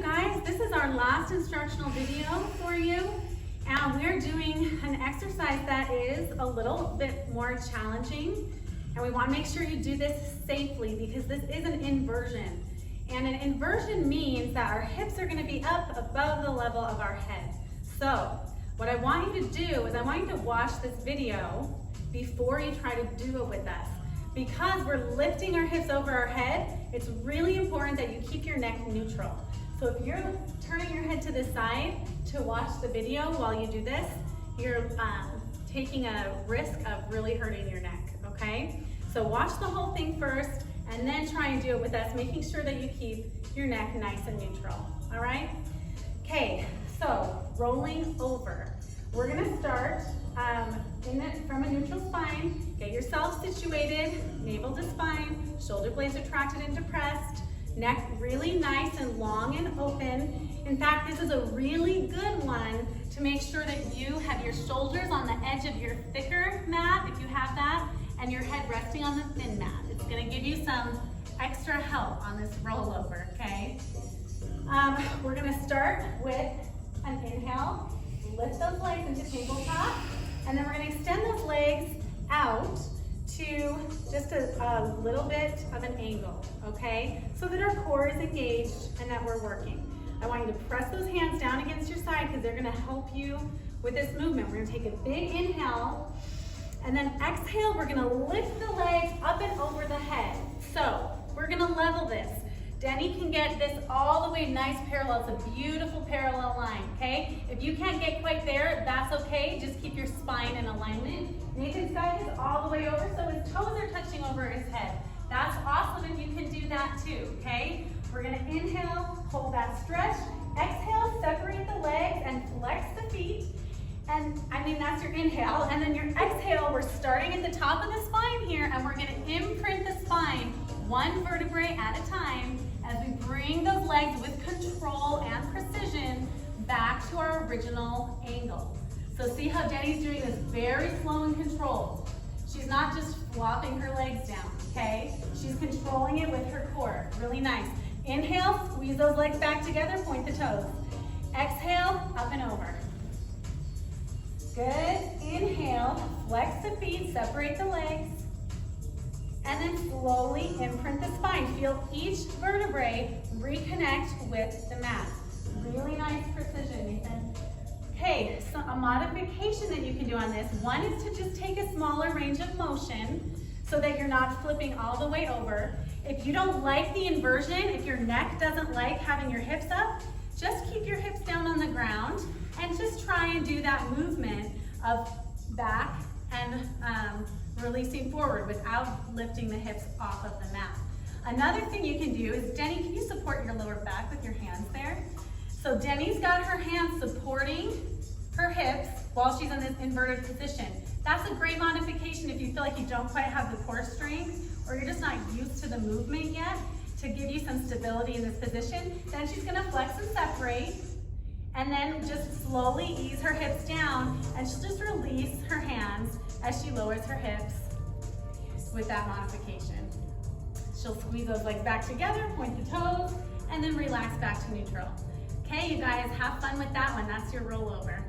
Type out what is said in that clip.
guys, this is our last instructional video for you. And we're doing an exercise that is a little bit more challenging. And we want to make sure you do this safely because this is an inversion. And an inversion means that our hips are going to be up above the level of our head. So what I want you to do is I want you to watch this video before you try to do it with us. Because we're lifting our hips over our head, it's really important that you keep your neck neutral. So if you're turning your head to the side to watch the video while you do this, you're taking a risk of really hurting your neck, okay? So watch the whole thing first and then try and do it with us, making sure that you keep your neck nice and neutral, all right? Okay, so rolling over. We're gonna start from a neutral spine. Get yourself situated, navel to spine, shoulder blades retracted and depressed, neck really nice and long and open. In fact, this is a really good one to make sure that you have your shoulders on the edge of your thicker mat, if you have that, and your head resting on the thin mat. It's gonna give you some extra help on this rollover, okay? We're gonna start with an inhale. Lift those legs into tabletop, and then we're going to extend those legs out to just a little bit of an angle, okay? So that our core is engaged and that we're working. I want you to press those hands down against your side because they're going to help you with this movement. We're going to take a big inhale, and then exhale, we're going to lift the legs up and over the head. So we're going to level this. Denny can get this all the way nice parallel. It's a beautiful parallel line, okay? If you can't get quite there, that's okay. Just keep your spine in alignment. Nathan's got his all the way over, so his toes are touching over his head. That's awesome if you can do that too, okay? We're gonna inhale, hold that stretch. Exhale, separate the legs and flex the feet. And that's your inhale. And then your exhale, we're starting at the top of the spine here, and we're gonna imprint the spine one vertebrae at a time as we bring those legs with control and precision back to our original angle. So see how Denny's doing this very slow and controlled. She's not just flopping her legs down, okay? She's controlling it with her core. Really nice. Inhale, squeeze those legs back together, point the toes. Exhale, up and over. Good. Inhale, flex the feet, separate the legs. And then slowly imprint the spine. Feel each vertebrae reconnect with the mat. Really nice precision, Nathan. Okay, so a modification that you can do on this, one is to just take a smaller range of motion so that you're not flipping all the way over. If you don't like the inversion, if your neck doesn't like having your hips up, just keep your hips down on the ground and just try and do that movement of back and releasing forward without lifting the hips off of the mat. Another thing you can do is, Denny, can you support your lower back with your hands there? So Denny's got her hands supporting her hips while she's in this inverted position. That's a great modification if you feel like you don't quite have the core strength or you're just not used to the movement yet, to give you some stability in this position. Then she's gonna flex and separate, and then just slowly ease her hips down, and she'll just release her hands as she lowers her hips with that modification. She'll squeeze those legs back together, point the toes, and then relax back to neutral. Okay, you guys, have fun with that one. That's your rollover.